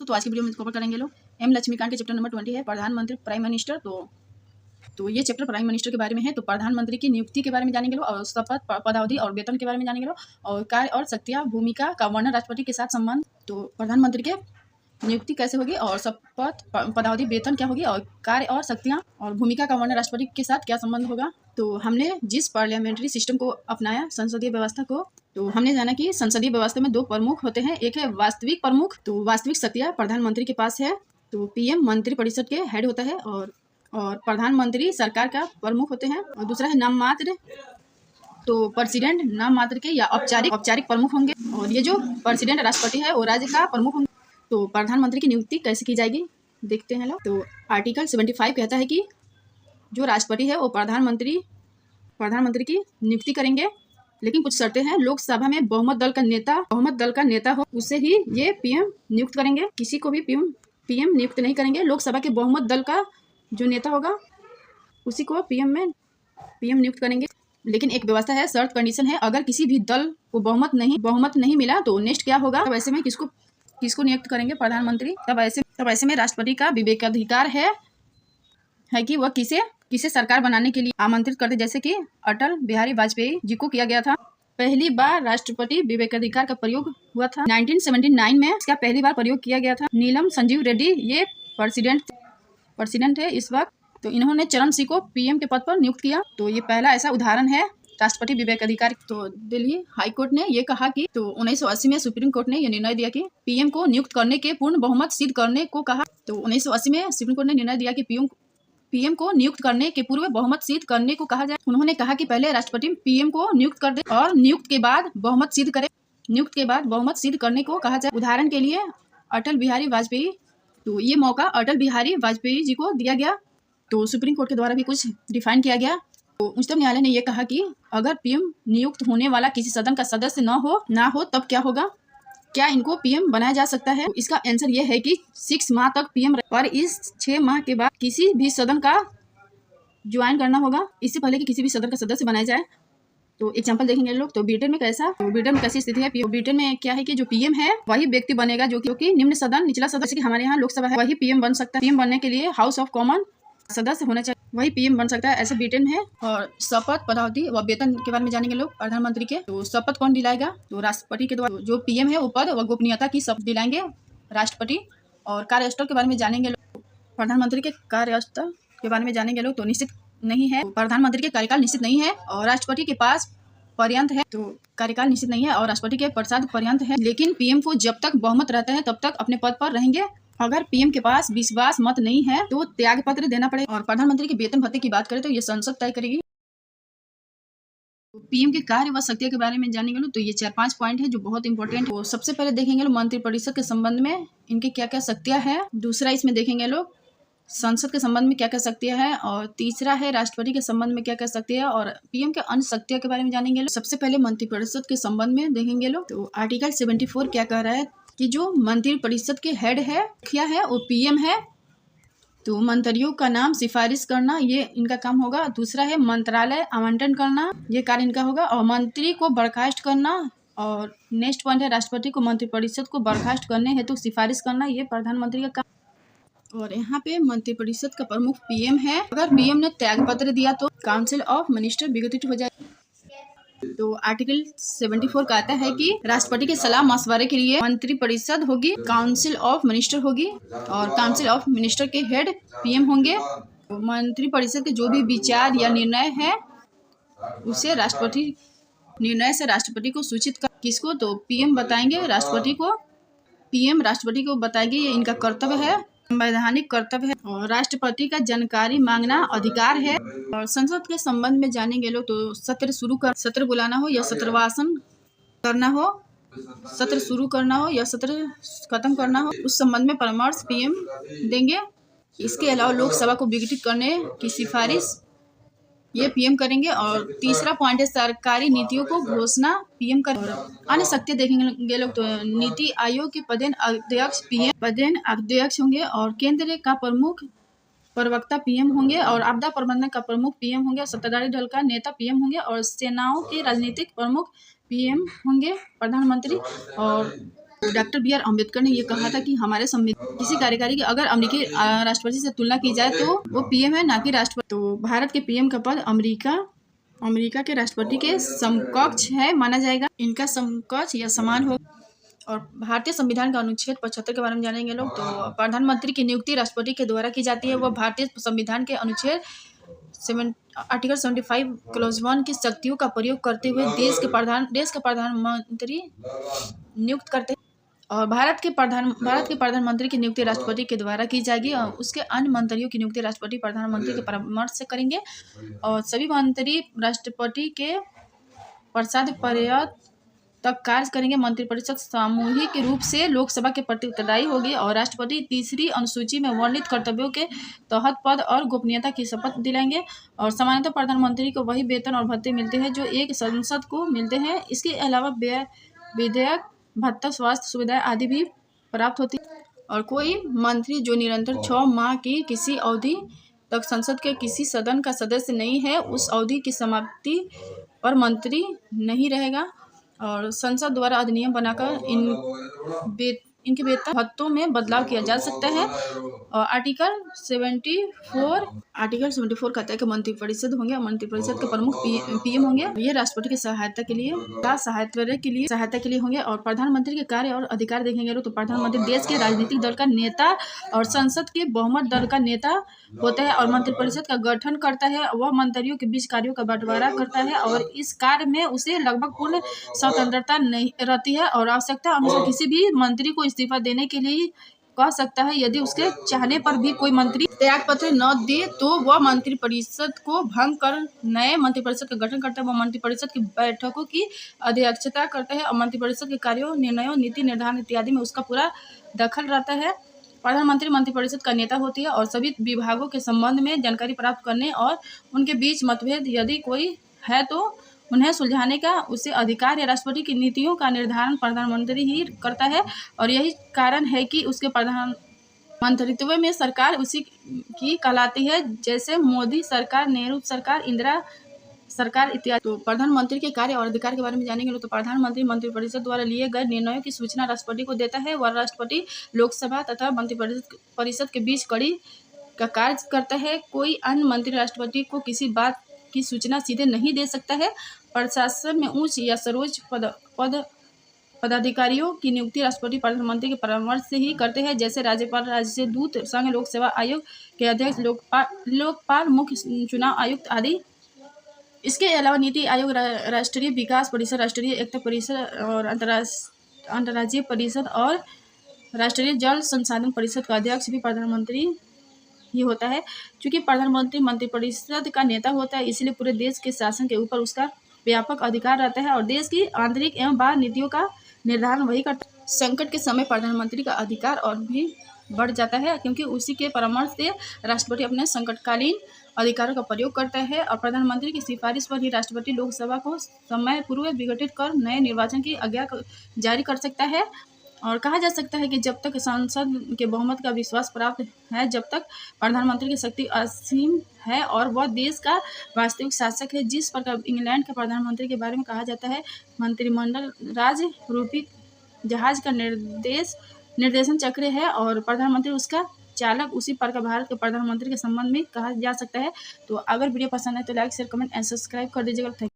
तो आज की वीडियो में कवर करेंगे लोग एम लक्ष्मीकांत के चैप्टर नंबर 20 है प्रधानमंत्री प्राइम मिनिस्टर। तो ये चैप्टर प्राइम मिनिस्टर के बारे में है। तो प्रधानमंत्री की नियुक्ति के बारे में जानेंगे लोग, और शपथ, पदावधि और वेतन के बारे में जानेंगे लोग, और कार्य और शक्तियाँ, भूमिका का वर्णन, राष्ट्रपति के साथ संबंध। तो प्रधानमंत्री के नियुक्ति कैसे होगी, और शपथ, पदावधि, वेतन क्या होगी, और कार्य और शक्तियाँ और भूमिका का वर्णन, राष्ट्रपति के साथ क्या संबंध होगा। तो हमने जिस पार्लियामेंट्री सिस्टम को अपनाया, संसदीय व्यवस्था को, तो हमने जाना कि संसदीय व्यवस्था में दो प्रमुख होते हैं। एक है वास्तविक प्रमुख, तो वास्तविक शक्तियाँ प्रधानमंत्री के पास है। तो पीएम मंत्रिपरिषद के हेड होता है, और प्रधानमंत्री सरकार का प्रमुख होते हैं। और दूसरा है नाम मात्र, तो प्रेसिडेंट नाम मात्र के या औपचारिक प्रमुख होंगे। और ये जो प्रेसिडेंट राष्ट्रपति है वो राज्य का प्रमुख होंगे। तो प्रधानमंत्री की नियुक्ति कैसे की जाएगी देखते हैं लोग। तो आर्टिकल 75 कहता है कि जो राष्ट्रपति है वो प्रधानमंत्री की नियुक्ति करेंगे, लेकिन कुछ शर्तें हैं। लोकसभा में बहुमत दल का नेता हो, उससे ही ये पीएम नियुक्त करेंगे। किसी को भी पीएम नियुक्त नहीं करेंगे। लोकसभा के बहुमत दल का जो नेता होगा उसी को पीएम नियुक्त करेंगे। लेकिन एक व्यवस्था है, शर्त, कंडीशन है। अगर किसी भी दल को बहुमत नहीं मिला तो नेक्स्ट क्या होगा, तब ऐसे में किसको नियुक्त करेंगे प्रधानमंत्री। तब ऐसे में राष्ट्रपति का विवेकाधिकार है कि वह किसे सरकार बनाने के लिए आमंत्रित करते, जैसे कि अटल बिहारी वाजपेयी जी को किया गया था। पहली बार राष्ट्रपति विवेकाधिकार का प्रयोग हुआ था 1979 में। इसका पहली बार प्रयोग किया गया था। नीलम संजीव रेड्डी ये प्रेसिडेंट है इस वक्त। तो इन्होंने चरण सिंह को पीएम के पद पर नियुक्त किया। तो ये पहला ऐसा उदाहरण है राष्ट्रपति विवेकाधिकार। तो दिल्ली हाई कोर्ट ने ये कहा कि, तो 1980 में सुप्रीम कोर्ट ने यह निर्णय दिया कि पीएम को नियुक्त करने के पूर्ण बहुमत सिद्ध करने को कहा। तो 1980 में सुप्रीम कोर्ट ने निर्णय दिया कि पीएम को नियुक्त करने के पूर्व बहुमत सिद्ध करने को कहा जाए। उन्होंने कहा कि पहले राष्ट्रपति पीएम को नियुक्त कर दे और नियुक्त के बाद बहुमत सिद्ध करने को कहा जाए। उदाहरण के लिए अटल बिहारी वाजपेयी, तो ये मौका अटल बिहारी वाजपेयी जी को दिया गया। तो सुप्रीम कोर्ट के द्वारा भी कुछ डिफाइन किया गया। तो उच्चतम न्यायालय ने यह कहा कि अगर पीएम नियुक्त होने वाला किसी सदन का सदस्य ना हो तब क्या होगा, क्या इनको पीएम बनाया जा सकता है। तो इसका आंसर ये है कि 6 माह तक पीएम, पर इस 6 माह के बाद किसी भी सदन का ज्वाइन करना होगा, इससे पहले कि किसी भी सदन का सदस्य बनाया जाए। तो एग्जांपल देखेंगे लोग। तो ब्रिटेन में कैसी स्थिति है। ब्रिटेन में क्या है कि जो पीएम है वही व्यक्ति बनेगा जो कि निचला सदन, जैसे कि हमारे यहाँ लोकसभा है, वही पीएम बन सकता है। पीएम बनने के लिए हाउस ऑफ कॉमन सदस्य होना चाहिए, वही पीएम बन सकता है, ऐसे ब्रिटेन है। और शपथ, पदावधि व वेतन के बारे में जानेंगे लोग प्रधानमंत्री के। तो शपथ कौन दिलाएगा, तो राष्ट्रपति के द्वारा। जो पीएम है वो पद व गोपनीयता की शपथ दिलाएंगे राष्ट्रपति। और कार्यस्थल के बारे में जानेंगे लोग। प्रधानमंत्री के कार्यस्थल के बारे में जानेंगे लोग। तो निश्चित नहीं है, प्रधानमंत्री के कार्यकाल निश्चित नहीं है, और राष्ट्रपति के पास पर्यंत है। तो कार्यकाल निश्चित नहीं है और राष्ट्रपति के प्रसाद पर्यंत है। लेकिन पीएम को जब तक बहुमत रहता है तब तक अपने पद पर रहेंगे। अगर पीएम के पास विश्वास मत नहीं है तो त्याग पत्र देना पड़ेगा। और प्रधानमंत्री के वेतन भत्ते की बात करें तो ये संसद तय करेगी। पीएम के कार्य व शक्तियों के बारे में जानेंगे लोग। तो ये 4-5 पॉइंट है जो बहुत इंपॉर्टेंट है। सबसे पहले देखेंगे लोग मंत्रिपरिषद के संबंध में इनके क्या क्या शक्तियां है। दूसरा इसमें देखेंगे लोग संसद के संबंध में क्या क्या शक्तियां है। और तीसरा है राष्ट्रपति के संबंध में क्या क्या शक्तियां है। और पीएम के अन्य शक्तियों के बारे में जानेंगे लोग। सबसे पहले मंत्रिपरिषद के संबंध में देखेंगे लोग। तो आर्टिकल 74 क्या कह रहा है कि जो मंत्रिपरिषद के हेड है, मुखिया है, वो पीएम है। तो मंत्रियों का नाम सिफारिश करना ये इनका काम होगा। दूसरा है मंत्रालय आवंटन करना, ये कार्य इनका होगा। और मंत्री को बर्खास्त करना। और नेक्स्ट पॉइंट है राष्ट्रपति को मंत्रिपरिषद को बर्खास्त करने हेतु सिफारिश करना, ये प्रधानमंत्री का काम। और यहाँ पे मंत्रिपरिषद का प्रमुख पीएम है। अगर पीएम ने त्याग पत्र दिया तो काउंसिल ऑफ मिनिस्टर विघटित हो जाए। तो आर्टिकल 74 कहता है कि राष्ट्रपति के सलाह मशवरे के लिए मंत्रिपरिषद होगी, काउंसिल ऑफ मिनिस्टर होगी, और काउंसिल ऑफ मिनिस्टर के हेड पीएम होंगे। तो मंत्रिपरिषद के जो भी विचार या निर्णय है उसे राष्ट्रपति को सूचित कर, किसको, तो पीएम बताएंगे राष्ट्रपति को। पीएम राष्ट्रपति को बताएंगे, ये इनका कर्तव्य है, संवैधानिक कर्तव्य है। और राष्ट्रपति का जानकारी मांगना अधिकार है। और संसद के संबंध में जानेंगे लोग। तो सत्र बुलाना हो या सत्रवासन करना हो, सत्र शुरू करना हो या सत्र खत्म करना हो, उस संबंध में परामर्श पीएम देंगे। इसके अलावा लोकसभा को विघटित करने की सिफारिश ये पीएम करेंगे। और तीसरा पॉइंट है सरकारी नीतियों को घोषणा पीएम कर। अन्य शक्तियां देखेंगे लोग। तो नीति आयोग के पदेन अध्यक्ष होंगे। और केंद्र का प्रमुख प्रवक्ता पीएम होंगे। और आपदा प्रबंधन का प्रमुख पीएम होंगे। सत्ताधारी दल का नेता पीएम होंगे। और सेनाओं के राजनीतिक प्रमुख पीएम होंगे प्रधानमंत्री। और डॉक्टर बी आर अम्बेडकर ने ये कहा था कि हमारे संविधान किसी कार्यकारी की अगर अमेरिकी राष्ट्रपति से तुलना की जाए तो वो पीएम है, ना कि राष्ट्रपति। तो भारत के पीएम का पद अमेरिका के राष्ट्रपति के समकक्ष है माना जाएगा, इनका समकक्ष या समान हो। और भारतीय संविधान का अनुच्छेद 75 के बारे में जानेंगे लोग। तो प्रधानमंत्री की नियुक्ति राष्ट्रपति के द्वारा की जाती है। वह भारतीय संविधान के अनुच्छेद आर्टिकल 75 क्लॉज 1 की शक्तियों का प्रयोग करते हुए देश के प्रधानमंत्री नियुक्त करते हैं। और भारत के प्रधानमंत्री की नियुक्ति राष्ट्रपति के द्वारा की जाएगी और उसके अन्य मंत्रियों की नियुक्ति राष्ट्रपति प्रधानमंत्री के परामर्श से करेंगे। और सभी मंत्री राष्ट्रपति के प्रसाद पर्यंत तक कार्य करेंगे। मंत्रिपरिषद सामूहिक रूप से लोकसभा के प्रति उत्तरदायी होगी और राष्ट्रपति तीसरी अनुसूची में वर्णित कर्तव्यों के तहत पद और गोपनीयता की शपथ दिलाएंगे। और सामान्यतः प्रधानमंत्री को वही वेतन और भत्ते मिलते हैं जो एक सांसद को मिलते हैं। इसके अलावा विधेयक, भत्ता, स्वास्थ्य सुविधाएं आदि भी प्राप्त होती है। और कोई मंत्री जो निरंतर 6 माह की किसी अवधि तक संसद के किसी सदन का सदस्य नहीं है, उस अवधि की समाप्ति पर मंत्री नहीं रहेगा। और संसद द्वारा अधिनियम बनाकर इनके वेतन भत्तों में बदलाव किया जा सकता है। और आर्टिकल 74 कहता है कि मंत्रिपरिषद होंगे और मंत्रिपरिषद के प्रमुख पीएम होंगे। ये राष्ट्रपति की सहायता के लिए होंगे। और प्रधानमंत्री के कार्य और अधिकार देखेंगे तो प्रधानमंत्री देश के राजनीतिक दल का नेता और संसद के बहुमत दल का नेता होता है और मंत्रिपरिषद का गठन करता है। वह मंत्रियों के बीच कार्यों का बंटवारा करता है और इस कार्य में उसे लगभग पूर्ण स्वतंत्रता नहीं रहती है और आवश्यकता अनुसार किसी भी मंत्री को इस्तीफा देने के लिए कह सकता है। यदि उसके चाहने पर भी कोई मंत्री त्यागपत्र न दे तो वह मंत्रिपरिषद को भंग कर नए मंत्रिपरिषद का गठन करता है। वह मंत्रिपरिषद की बैठकों की अध्यक्षता करता है और मंत्रिपरिषद के कार्यों, निर्णयों, नीति निर्धारण इत्यादि में उसका पूरा दखल रहता है। प्रधानमंत्री मंत्रिपरिषद का नेता होती है और सभी विभागों के संबंध में जानकारी प्राप्त करने और उनके बीच मतभेद यदि कोई है तो उन्हें सुलझाने का उसे अधिकार है। राष्ट्रपति की नीतियों का निर्धारण प्रधानमंत्री ही करता है और यही कारण है कि उसके प्रधानमंत्रित्व में सरकार उसी की कहलाती है, जैसे मोदी सरकार, नेहरू सरकार, इंदिरा सरकार इत्यादि। तो प्रधानमंत्री के कार्य और अधिकार के बारे में जानेंगे तो प्रधानमंत्री मंत्रिपरिषद द्वारा लिए गए निर्णयों की सूचना राष्ट्रपति को देता है। वह राष्ट्रपति, लोकसभा तथा मंत्रिपरिषद के बीच कड़ी का कार्य करता है। कोई अन्य मंत्री राष्ट्रपति को किसी बात की सूचना सीधे नहीं दे सकता है। प्रशासन में उच्च या सर्वोच्च पदाधिकारियों की नियुक्ति राष्ट्रपति प्रधानमंत्री के परामर्श से ही करते हैं, जैसे राज्यपाल, राजदूत, संघ लोक सेवा आयोग के अध्यक्ष, लोकपाल, मुख्य चुनाव आयुक्त आदि। इसके अलावा नीति आयोग, राष्ट्रीय विकास परिषद, राष्ट्रीय एकता परिषद और अंतर्राज्यीय परिषद और राष्ट्रीय जल संसाधन परिषद का अध्यक्ष भी प्रधानमंत्री ही होता है। क्योंकि प्रधानमंत्री मंत्रिपरिषद का नेता होता है, इसलिए पूरे देश के शासन के ऊपर उसका व्यापक अधिकार रहता है और देश की आंतरिक एवं बाह्य नीतियों का निर्धारण वही करता है। संकट के समय प्रधानमंत्री का अधिकार और भी बढ़ जाता है क्योंकि उसी के परामर्श से राष्ट्रपति अपने संकटकालीन अधिकारों का प्रयोग करता है और प्रधानमंत्री की सिफारिश पर ही राष्ट्रपति लोकसभा को समय पूर्व विघटित कर नए निर्वाचन की आज्ञा जारी कर सकता है। और कहा जा सकता है कि जब तक संसद के बहुमत का विश्वास प्राप्त है, जब तक प्रधानमंत्री की शक्ति असीम है और वह देश का वास्तविक शासक है। जिस प्रकार इंग्लैंड के प्रधानमंत्री के बारे में कहा जाता है, मंत्रिमंडल राज रूपी जहाज का निर्देशन चक्र है और प्रधानमंत्री उसका चालक। उसी प्रकार भारत के प्रधानमंत्री के संबंध में कहा जा सकता है। तो अगर वीडियो पसंद है तो like, share, comment and subscribe कर दीजिएगा।